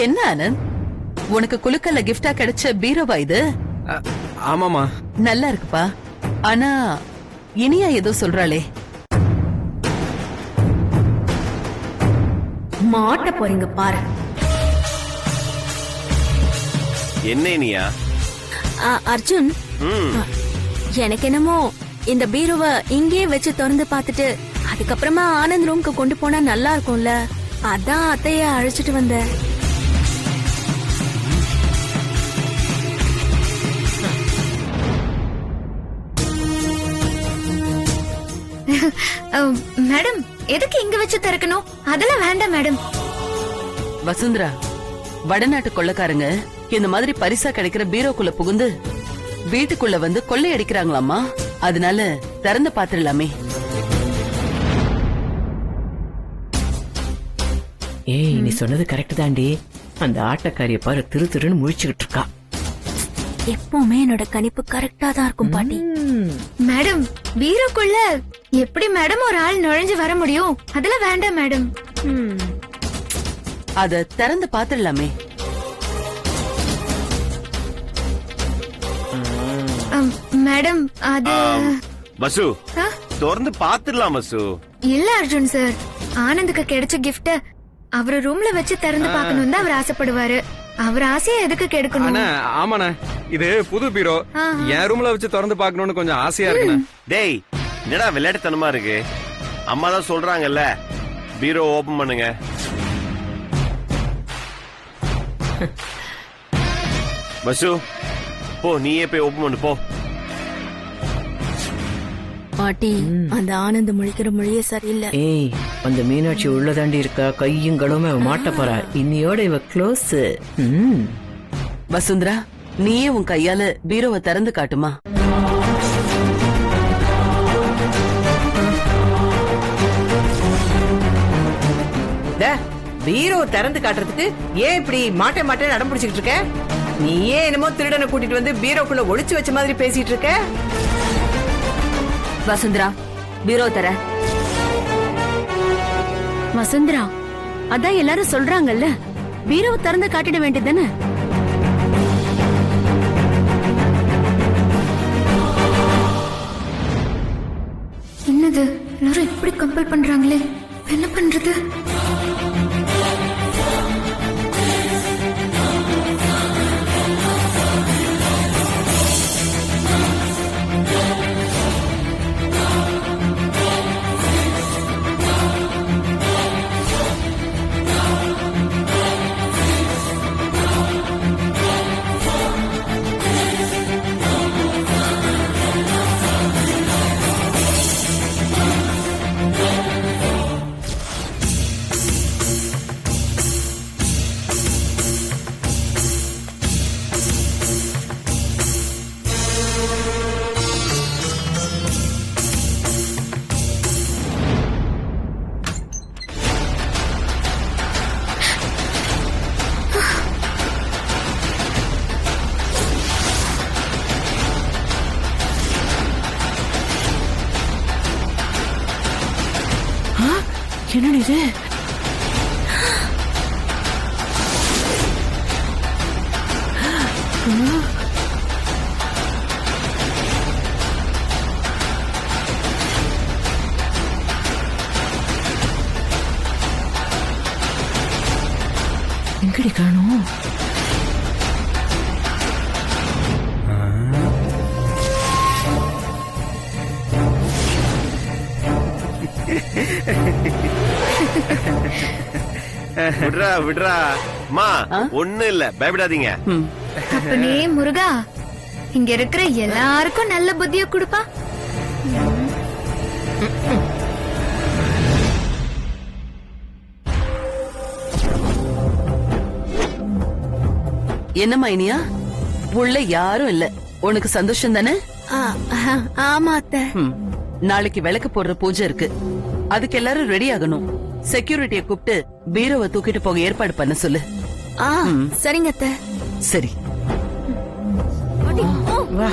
என்ன ஆனந்த், உனக்கு குலுக்கல்ல கிஃப்டா கிடைச்ச பீரோவா இது? ஆமாமா. நல்லா இருக்குப்பா. ஆனா இனியா ஏதோ சொல்றாளே. மாட்ட போறீங்க பாரு. என்ன இனியா? அர்ஜுன், எனக்கு என்னமோ இந்த பீரோவை இங்கேயே வச்சு திறந்து பார்த்துட்டு அதுக்கப்புறமா ஆனந்த் ரூம்க்கு கொண்டு போனா நல்லா இருக்கும்ல, அதான் அத்தைய அழைச்சிட்டு வந்தேன். மேடம், எதுக்கு இங்க வச்சு திறக்கணும்? அதெல்லாம் வேண்டாம் மேடம். வசுந்தரா, வடநாட்டு கொள்ளைக்காரங்க இந்த மாதிரி பரிசா கிடைக்கிற பீரோக்குள்ள புகுந்து வீட்டுக்குள்ள வந்து கொள்ளை அடிக்கிறாங்களாமா. அதனால திறந்து பாத்துடலாமே. ஏய், நீ சொன்னது கரெக்ட் தாண்டி. அந்த ஆட்டக்காரிய பாரு, திரு திருன்னு முழிச்சுக்கிட்டு இருக்கா. எப்பவுமே என்னோட கணிப்பு கரெக்டா தான் இருக்கும் பாட்டி. மேடம், பீரோக்குள்ள எப்படி மேடம் ஒரு ஆள் நுழைஞ்சு வர முடியும்? அதெல்லாம் வேண்டாம் மேடம். அத திறந்து பாத்துடலாமே. மேடம், அது பசு திறந்து பாத்துடலாம். பசு இல்ல அர்ஜுன் சார், ஆனந்துக்கு கிடைச்ச கிஃப்ட அவரு ரூம்ல வச்சு திறந்து பாக்கணும் தான் அவர் ஆசைப்படுவாரு. அவர் ஆசையை எதுக்கு கெடுக்கணும்? ஆமாண்ணா, இது புது பீரோ, என் ரூம்ல வச்சு திறந்து பாக்கணும்னு கொஞ்சம் ஆசையா இருக்குண்ணா. டேய், என்னடா விளையாட்டுத்தனமா இருக்கு? அம்மா தான் சொல்றாங்கல்ல, பீரோ ஓபன் பண்ணுங்க. பசு போ, நீயே போய் ஓபன் பண்ணு போ. பாட்டி, அந்த ஆனந்த் முழிக்கிற மொழியே சரியில்லை. ஏய், அந்த மீனாட்சி உள்ளதாண்டி இருக்கா, கையும் கடவுமே மாட்ட போறா. இன்னையோட இவ க்ளோஸ். வசுந்தரா, நீயே உன் கையால பீரோவை திறந்து காட்டுமா. பீரோ திறந்து காட்டுறதுக்கு ஏன் இப்படி மாட்டே மாட்டே நடம் பிடிச்சிட்டு இருக்க? நீயே என்னமோ திருடனை கூட்டிட்டு வந்து பீரோக்குள்ள ஒளிச்சு வச்ச மாதிரி பேசிட்டு இருக்க. வசுந்தரா, பீரோ தர. வசுந்தரா, அதான் எல்லாரும் சொல்றாங்கல்ல, பீரோவை திறந்து காட்டிட வேண்டியதுதானே? என்னது எல்லாரும் இப்படி கம்பல் பண்றாங்களே, என்ன பண்றது? என்னடி இது? எங்கடி காணோம்? விடுறா விடுறா மா, ஒண்ணு இல்ல, பயப்படாதீங்க. அப்பனே முருகா, இங்க இருக்கிற எல்லாருக்கும் நல்ல புத்திய கொடுப்பா. என்னம்மா இனியா, உள்ள யாரும் இல்ல, உனக்கு சந்தோஷம் தானே? ஆமா அத்தை. நாளைக்கு விளக்கு போடுற பூஜை இருக்கு, அதுக்கு எல்லாரும் ரெடி ஆகணும். செக்யூரிட்டிய கூப்பிட்டு பீரோவை தூக்கிட்டு போக ஏற்பாடு பண்ண சொல்லு. சரிங்க அத்தை. சரி வா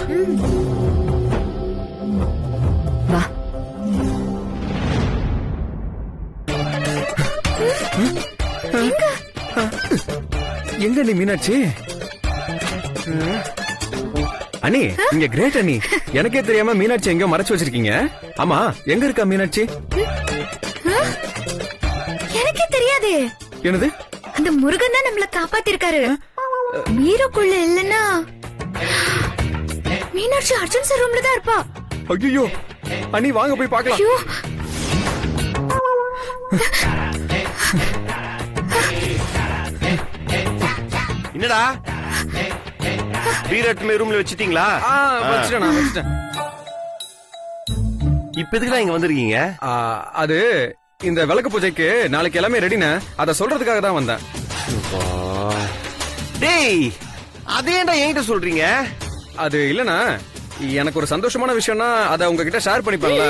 வா. எங்க நீ மீனாட்சி? அண்ணி இங்க கிரேட் அண்ணி. எனக்கே தெரியாம மீனாட்சி எங்க மறைச்சு வச்சிருக்கீங்க. ஆமா எங்க இருக்கா மீனாட்சி? எனக்கே தெரியாது. என்னது? அந்த முருகன் தான் நம்மள காப்பாத்திருக்காரு. பீரோக்குள்ள இல்லன்னா மீனாட்சி அர்ஜுன் சார் ரூம்ல தான் இருப்பா. ஐயோ அண்ணி வாங்க போய் பார்க்கலாம். ஐயோ என்னடா பீரோ ரூம்ல வச்சிட்டீங்களா? வச்சிட்டேன் நான் வச்சிட்டேன். இப்ப எதுக்குடா இங்க வந்திருக்கீங்க? அது இந்த விளக்கு பூஜைக்கு நாளைக்கு எல்லாமே ரெடினா அத சொல்றதுக்காக தான் வந்தேன். டேய் அதேடா என்கிட்ட சொல்றீங்க? அது இல்லனா எனக்கு ஒரு சந்தோஷமான விஷயம்னா அத உங்ககிட்ட ஷேர் பண்ணிப்பேன்ல.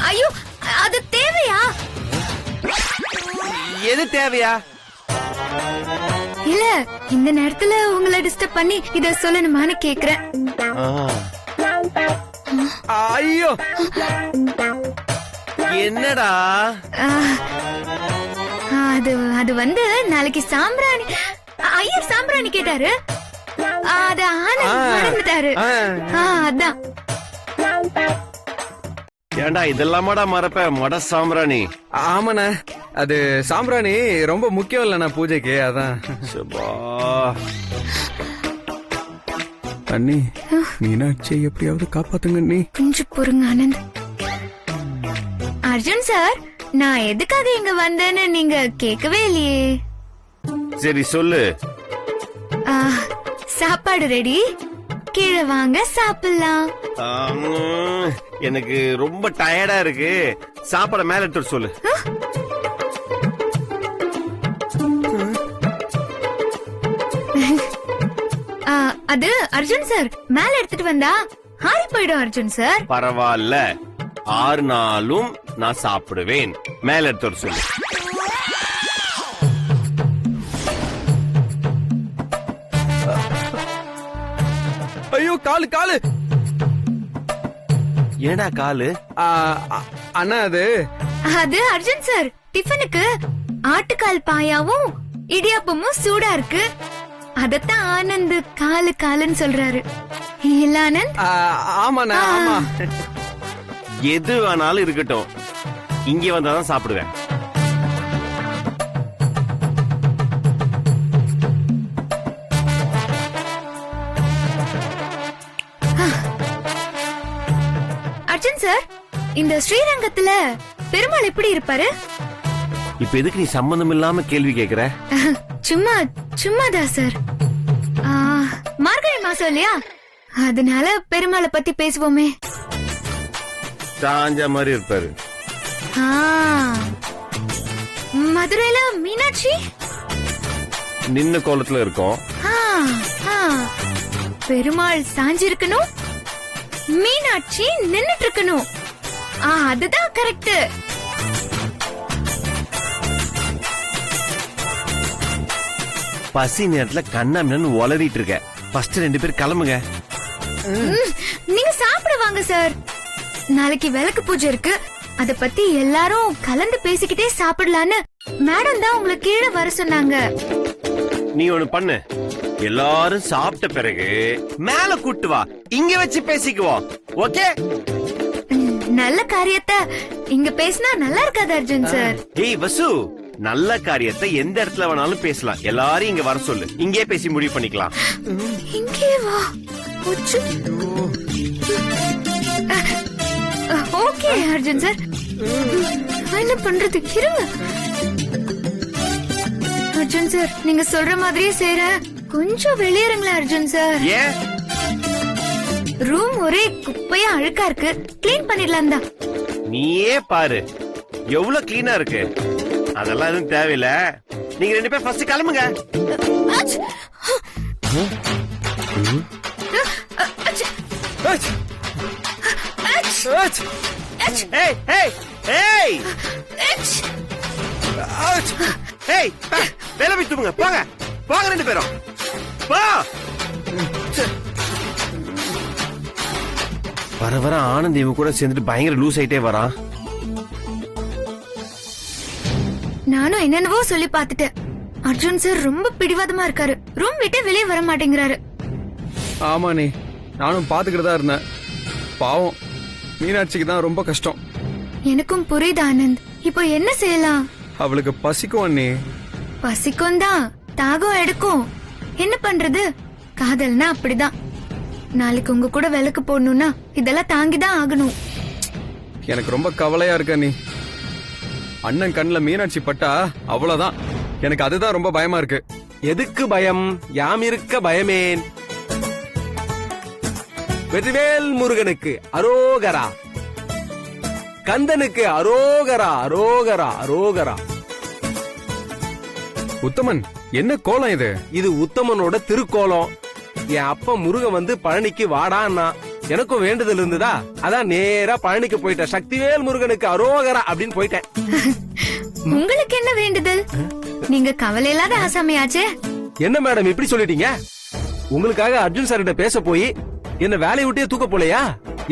ஐயோ அது தேவையா? எது தேவையா? இல்ல இந்த நேரத்துல உங்களை டிஸ்டர்ப் பண்ணி இத சொல்லணுமான்னு கேக்குறேன். ஐயோ என்னடா? அது வந்து நாளைக்கு சாம்பிராணி ஐயர் சாம்பிராணி கேட்டாரு. அத ஆனந்த் மறந்துட்டாரு. அதான். ஏண்டா இதெல்லாமாடா மறப்ப மட சாம்பிராணி? ஆமாண்ணா அது சாம்பிராணி ரொம்ப முக்கியம் இல்லண்ணா பூஜைக்கு. அதான். அண்ணி மீனாட்சியை எப்படியாவது காப்பாத்துங்க அண்ணி. கொஞ்சம் பொறுங்க ஆனந்த். அர்ஜுன் சார் நான் எதுக்காக இங்க வந்தேன்னு நீங்க கேட்கவே இல்லையே. சரி சொல்லு. சாப்பாடு ரெடி, கீழே வாங்க சாப்பிடலாம். எனக்கு ரொம்ப டயர்டா இருக்கு, சாப்பாட மேல எடுத்து சொல்லு. அது அர்ஜுன் சார் மேல எடுத்துட்டு வந்தா ஆறி போயிடும் அர்ஜுன் சார். பரவாயில்ல 6 நாளும் நான் சாப்பிடுவேன், மேல எடுத்து சொல்லு. ஐயோ காலு காலு. ஏடா காலு? அண்ணா அது அர்ஜுன் சார் டிஃபனுக்கு ஆட்டுக்கால் பாயாவும் இடியாப்பமும் சூடா இருக்கு. அதத்தான் ஆனந்த் காலு காலுன்னு சொல்றாரு. இல்ல ஆனந்த்? ஆமாண்ணா ஆமா. எது வேணாலும் இருக்கட்டும், இங்க வந்தாதான் சாப்பிடுவேன். அர்ஜுன் சார் இந்த ஸ்ரீரங்கத்துல பெருமாள் எப்படி இருப்பாரு? இப்ப எதுக்கு நீ சம்பந்தம் இல்லாம கேள்வி கேக்குற? சும்மாதான் சார். மார்கழி மாசம் இல்லையா, அதனால பெருமாளை பத்தி பேசுவோமே. சாஞ்ச மாதிரி இருப்பாரு. மதுரையில மீனாட்சி நின்ன கோலத்துல இருக்கும். பெருமாள் சாஞ்சி இருக்கணும், மீனாட்சி நின்னுட்டு இருக்கணும். அதுதான் கரெக்ட். பசி நேரத்துல கண்ணாமின்னு உளறிட்டு இருக்க. ஃபர்ஸ்ட் 2 பேர் கிளம்புங்க. நீங்க சாப்பிட வாங்க சார். நாளைக்கு விளக்கு பூஜை இருக்கு, அத பத்தி எல்லாரும் கலந்து பேசிக்கிட்டே சாப்பிடலான்னு மேடம் தான் உங்களை கீழே வர சொன்னாங்க. நீ ஒண்ணு பண்ணு, எல்லாரும் சாப்பிட்ட பிறகு மேல கூட்டு வா, இங்க வச்சு பேசிக்குவோம். ஓகே? நல்ல காரியத்தை இங்க பேசினா நல்லா இருக்காது அர்ஜுன் சார். ஏய் வசு, நல்ல காரியத்தை எந்த இடத்துல வேணாலும் பேசலாம். எல்லாரும் இங்க வர சொல்லு, இங்கே பேசி முடிவு பண்ணிக்கலாம். இங்கே வா. ஓகே அர்ஜுன் சார், என்ன பண்றது? இருங்க அர்ஜுன் சார், நீங்க சொல்ற மாதிரியே செய்யறேன். கொஞ்சம் வெளியேறுங்களேன் அர்ஜுன் சார். ஏன்? ரூம் ஒரே குப்பையா அழுக்கா இருக்கு, கிளீன் பண்ணிடலாம் தான். நீயே பாரு எவ்வளவு கிளீனா இருக்கு. அதெல்லாம் எதுவும் தேவையில்ல. நீங்க 2 பேர் ஃபர்ஸ்ட் கிளம்புங்க. ஏய் ஏய் ஏய் ஏய் வேலை போய் தூங்குங்க போங்க போங்க 2 பேரும் போ. வர வர ஆனந்த் இவன் கூட சேர்ந்துட்டு பயங்கர லூஸ் ஆயிட்டே வரான். நானும் என்னென்னவோ சொல்லி பாத்துட்டேன். அர்ஜுன் சார் ரொம்ப பிடிவாதமா இருக்காரு. ரூம் விட்டு வெளியே வர மாட்டேங்கிறாரு. ஆமா நீ, நானும் பாத்துக்கிட்டு இருந்தேன். பாவம் மீனாட்சிக்கு தான் ரொம்ப கஷ்டம். எனக்கும் புரியுது ஆனந்த். இப்போ என்ன செய்யலாம்? அவளுக்கு பசிக்கும் அண்ணி. பசிக்கும் தான், தாகம் எடுக்கும். என்ன பண்றது? காதல்னா அப்படிதான். நாளைக்கு உங்க கூட விளக்கு போடணும்னா இதெல்லாம் தாங்கிதான் ஆகணும். எனக்கு ரொம்ப கவலையா இருக்கு அண்ணி. அண்ணன் கண்ணுல மீனாட்சி பட்டா அவ்வளவுதான். எனக்கு அதுதான் ரொம்ப பயமா இருக்கு. எதுக்கு பயம்? யாம் இருக்க பயமேன். வெற்றிவேல் முருகனுக்கு அரோகரா, கந்தனுக்கு அரோகரா அரோகரா அரோகரா. உத்தமன், என்ன கோலம் இது? இது உத்தமனோட திருக்கோலம். என் அப்பா முருகன் வந்து பழனிக்கு வாடான்னா எனக்கும் வேண்டுதல் இருந்ததா, அதான் நேரா பழனிக்கு போயிட்டேன். சக்திவேல் முருகனுக்கு அரோகரா அப்படின்னு போயிட்டேன். உங்களுக்கு என்ன வேண்டுதல்? நீங்க கவலை இல்லாத ஆசாமியாச்சே. என்ன மேடம் இப்படி சொல்லிட்டீங்க? உங்களுக்காக அர்ஜுன் சார் கிட்ட பேச போய் என்ன வேலையை விட்டே தூக்க போலையா?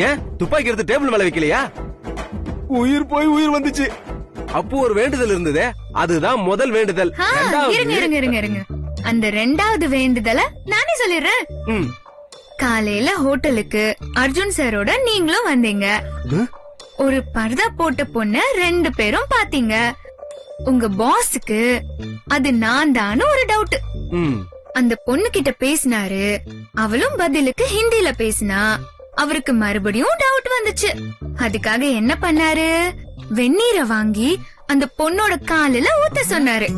ஏன் துப்பாக்கி எடுத்து டேபிள் மேல வைக்கலையா? உயிர் போய் உயிர் வந்துச்சு. அப்போ ஒரு வேண்டுதல் இருந்ததே, அதுதான் முதல் வேண்டுதல். இருங்க இருங்க இருங்க இருங்க. அந்த 2வது வேண்டுதல நானே சொல்லிடுறேன். காலையில ஹோட்டலுக்கு அர்ஜுன் சாரோட நீங்களும் வந்தீங்க. ஒரு பர்தா போட்ட பொண்ண 2 பேரும் பாத்தீங்க. உங்க பாஸுக்கு அது நான் தானு ஒரு டவுட். அந்த பொண்ணு கிட்ட பேசினாரு. அவளும் பதிலுக்கு ஹிந்தில பேசினா. அவருக்கு மறுபடியும் டவுட் வந்துச்சு. அதுக்காக என்ன பண்ணாரு? வெந்நீரை வாங்கி அந்த பொண்ணோட காலில ஊத்த சொன்னாரு.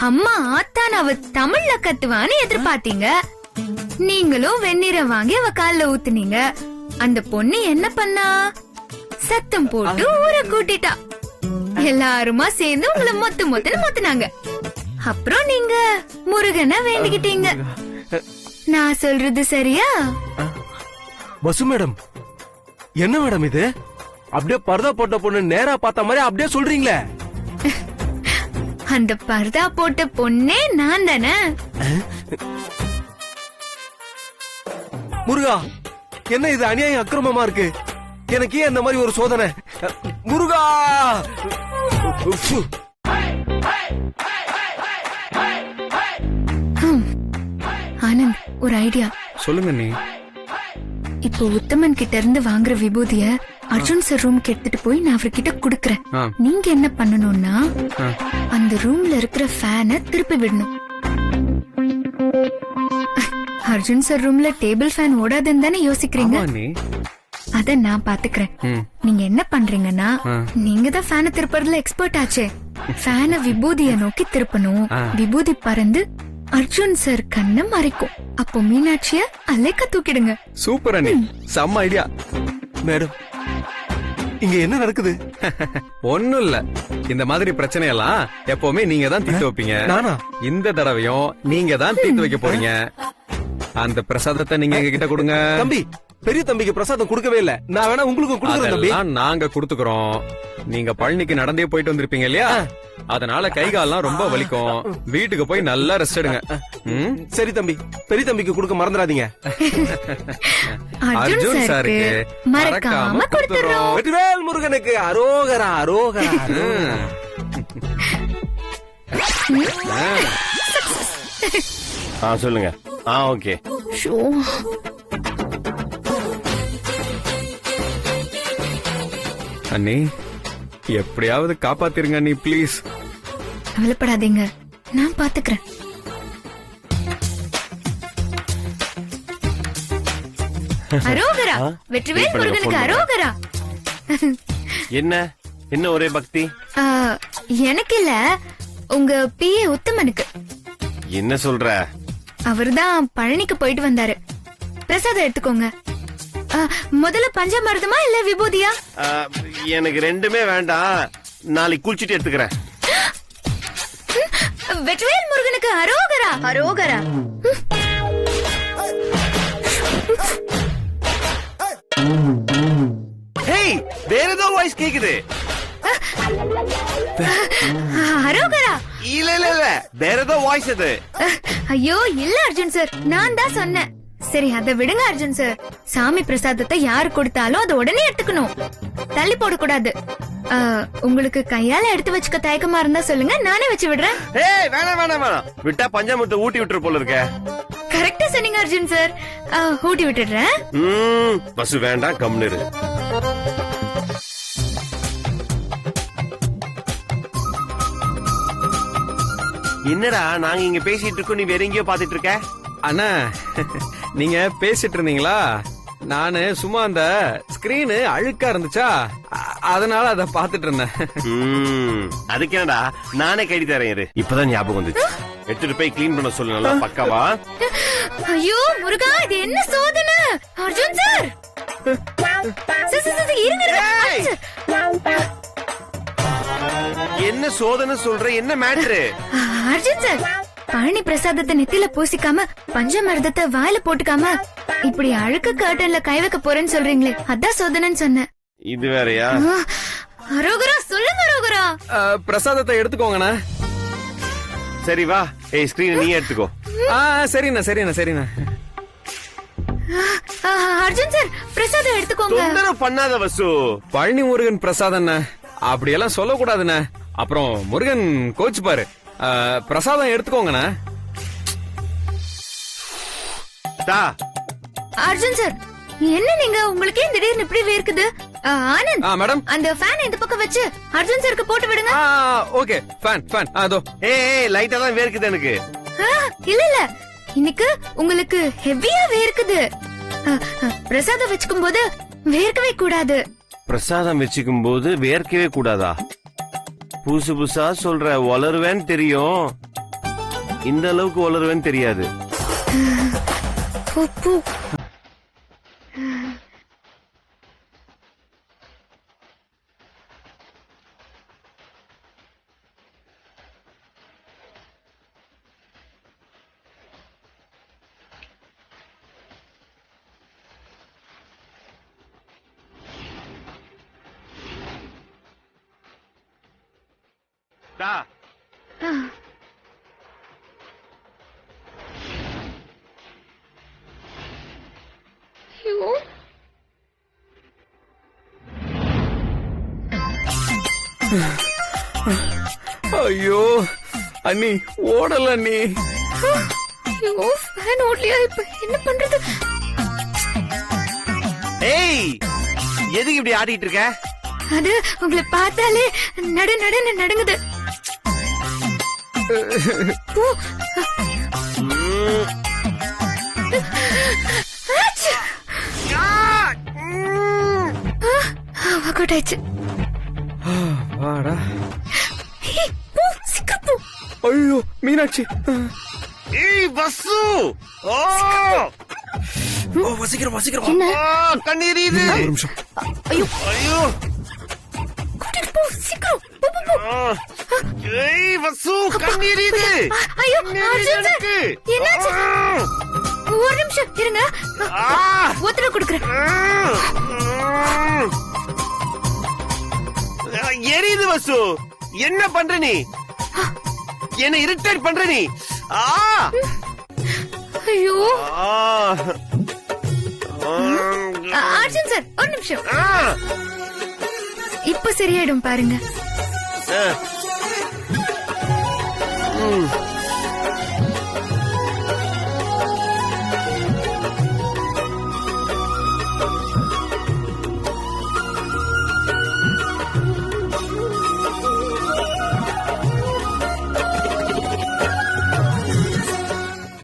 அம்மா ஆத்தான் அவ தமிழ்ல கத்துவான்னு எதிர்பார்த்தீங்க. நீங்களும் வெந்நீரை வாங்கி அவ காலில ஊத்துனீங்க. அந்த பொண்ணு என்ன பண்ணா? சத்தம் போட்டு ஊரை கூட்டிட்டா. எல்லாருமா சேர்ந்து உங்களை மொத்துன்னு மொத்துனாங்க. அப்புறம் நீங்க முருகனை வேண்டிக்கிட்டீங்க. நான் சொல்றது சரியா? பசு மேடம், என்ன மேடம் இது? அப்படியே பர்தா போட்ட பொண்ணு நேரா பார்த்த மாதிரி அப்படியே சொல்றீங்களே. அந்த பர்தா போட்ட பொண்ணே நான் தானே. முருகா, என்ன இது அநியாயம் அக்கிரமமா இருக்கு? எனக்கு ஏன் இந்த மாதிரி ஒரு சோதனை? முருகா! ஆனந்த், ஒரு ஐடியா. சொல்லுங்க நீ. இப்போ உத்தமன் கிட்ட இருந்து வாங்குற விபூதிய அர்ஜுன் சார் ரூம்க்கு எடுத்துட்டு போய் நான் அவர்கிட்ட குடுக்கறேன். நீங்க என்ன பண்ணணும்னா அந்த ரூம்ல இருக்கிற ஃபேனை திருப்பி விடணும். அர்ஜுன் சார் ரூம்ல டேபிள் ஃபேன் ஓடாதுன்னு தானே யோசிக்கிறீங்க? அத நான் பாத்துக்கிறேன். நீங்க என்ன பண்றீங்கன்னா, நீங்க தான் ஃபேனை திருப்பறதுல எக்ஸ்பர்ட் ஆச்சே. ஃபேனை விபூதிய நோக்கி திருப்பணும். விபூதி பறந்து அர்ஜுன் சார் கண்ணை மறைக்கும். அப்போ மீனாட்சிய அலைக்க தூக்கிடுங்க. சூப்பர் அண்ணி, செம்ம ஐடியா. மேடம், இங்க என்ன நடக்குது? ஒண்ணும் இல்ல. இந்த மாதிரி பிரச்சனை எல்லாம் எப்பவுமே நீங்க தான் தீர்த்து வைப்பீங்க. நானா? இந்த தடவையும் நீங்க தான் தீர்த்து வைக்க போறீங்க. அந்த பிரசாதத்தை நீங்க எங்க கிட்ட கொடுங்க. தம்பி, பெரிய தம்பிக்கு பிரசாதம் கொடுக்கவே இல்ல. நான் வேணா உங்களுக்கு கொடுக்குறேன் தம்பி. நாங்க கொடுத்துக்கிறோம். நீங்க பழனிக்கு நடந்தே போயிட்டு வந்திருப்பீங்க இல்லையா? அதனால கை கால்லாம் ரொம்ப வலிக்கும். வீட்டுக்கு போய் நல்லா ரெஸ்ட் எடுங்க. சரி தம்பி, பெரிய தம்பிக்கு கொடுக்க மறந்துடாதீங்க. அர்ஜுன் சாருக்கு மறக்காம கொடுத்துறோம். வெற்றிவேல் முருகனுக்கு அரோகரா அரோகரா. சொல்லுங்க. ஓகே. அண்ணி, எப்படியாவது காப்பாத்திருங்க அண்ணி, பிளீஸ். கவலைப்படாதீங்க, நான் பாத்துக்கிறேன். அரோகரா, வெற்றிவேல் முருகனுக்கு அரோகரா. என்ன என்ன ஒரே பக்தி? எனக்கு இல்ல, உங்க பிஏ உத்தமனுக்கு. என்ன சொல்ற? அவர்தான் பழனிக்கு போயிட்டு வந்தாரு. பிரசாதம் எடுத்துக்கோங்க. முதல்ல பஞ்சாமிர்தமா இல்ல விபூதியா? எனக்கு ரெண்டுமே வேண்டாம். நாளைக்கு குளிச்சுட்டு எடுத்துக்கிறேன். வெற்றிவேல் முருகனுக்கு அரோகரா அரோகரா. ஹேய், வேற ஏதோ வாய்ஸ் கேக்குது. அரோகரா. இல்ல இல்ல இல்ல, வேற ஏதோ வாய்ஸ் அது. ஐயோ இல்ல அர்ஜுன் சார், நான் தான் சொன்னேன். சரி அத விடுங்க அர்ஜுன் சார். சாமி பிரசாதத்தை யாரு கொடுத்தாலும் அதை உடனே எடுத்துக்கணும், தள்ளி போடக்கூடாது. உங்களுக்கு கையால எடுத்து வச்சுக்க தயக்கமா இருந்தா சொல்லுங்க, நானே வச்சு விடுறேன். ஏய் வேணாம் வேணாம் வேணாம், விட்டா பஞ்சாமிர்தத்தை ஊட்டி விட்டுற போல இருக்க. கரெக்டா சொன்னீங்க அர்ஜுன் சார், ஊட்டி விட்டுடுறேன். பசு வேண்டாம், கம்னு இரு. என்னடா நாங்க இங்க பேசிட்டு இருக்கோம், நீ வேற எங்கேயோ பாத்துட்டு இருக்க? அண்ணா நீங்க பேசிட்டு இருந்தீங்களா, நானு சும்மா அந்த ஸ்கிரீனு அழுக்கா இருந்துச்சா, அதனால அத பாத்துட்டு இருந்தேன். அதுக்கு என்னடா, நானே கடி தரேன் இரு. இப்பதான் ஞாபகம் வந்துச்சு, எடுத்துட்டு போய் கிளீன் பண்ண சொல்லு. நல்லா பக்காவா? ஐயோ முருகா, இது என்ன சோதனை அர்ஜுன் சார். என்ன சோதனை சொல்ற, என்ன மேட்ரு? அர்ஜுன் சார், பழனி பிரசாதத்தை நெத்தில பூசிக்காம பஞ்சமர்தத்தை வாயில போட்டுக்காம இப்படி அழுக்கு கர்ட்டன்ல கை வைக்க போறேன்னு சொல்றீங்களே, அதான் சோதனைன்னு சொன்னேன். இது வேறயா? அரோகரா சொல்லுங்க அரோகரா. பிரசாதத்தை எடுத்துக்கோங்கண்ணா. சரி வா, ஏய் ஸ்கிரீன் நீ எடுத்துக்கோ. சரிண்ணா சரிண்ணா சரிண்ணா. அர்ஜுன் சார் பிரசாதம் எடுத்துக்கோங்க. தொந்தரவு பண்ணாத வசு. பழனி முருகன் பிரசாதம் அப்படியெல்லாம் சொல்லக்கூடாதுண்ணா, அப்புறம் முருகன் கோச்சு பாரு. பிரசாதம் எடுத்துக்கோங்கண்ணா. அர்ஜுன் சார் என்ன நீங்க, உங்களுக்கே திடீர்னு இப்படி வேர்க்குது? ஆனந்த் மேடம், அந்த ஃபேன் இந்த பக்கம் வச்சு அர்ஜுன் சாருக்கு போட்டு விடுங்க. ஓகே, ஃபேன் ஃபேன் அதோ. ஏய் லைட்டா தான் வேர்க்குது எனக்கு. இல்ல இல்ல, இன்னைக்கு உங்களுக்கு ஹெவியா வேர்க்குது. பிரசாதம் வச்சுக்கும் போது வேர்க்கவே கூடாது. பிரசாதம் வச்சுக்கும் போது வேர்க்கவே கூடாதா? புதுசு புதுசா சொல்ற, வளருவேன்னு தெரியும், இந்த அளவுக்கு வளருவேன்னு தெரியாது. ஐயோ அண்ணி, ஓடல அண்ணி. ஐயோ ஃபேன் ஓடலையா, இப்ப என்ன பண்றது? ஏய் எதுக்கு இப்படி ஆடிட்டு இருக்க? அது உங்களை பார்த்தாலே நடு நடுன்னு நடுங்குது. வாடா. ஐயோ மீனாட்சி. ஏய் வசு, சீக்கிரம் சீக்கிரம். கண்ணீர் இது. ஒரு நிமிஷம். ஐயோ ஐயோ, சீக்கிரம். ஏய் வசு, கண்ணீர் இது. ஐயோ அர்ஜுன் சார், என்னாச்சு? ஒரு நிமிஷம் இருங்க, ஒத்தட குடுக்குறேன். எரியுது வசு, என்ன பண்ற நீ? என்ன இரிட்டேட் பண்ற நீ? ஐயோ அர்ஜுன் சார், ஒரு நிமிஷம். இப்ப சரியாயிடும் பாருங்க.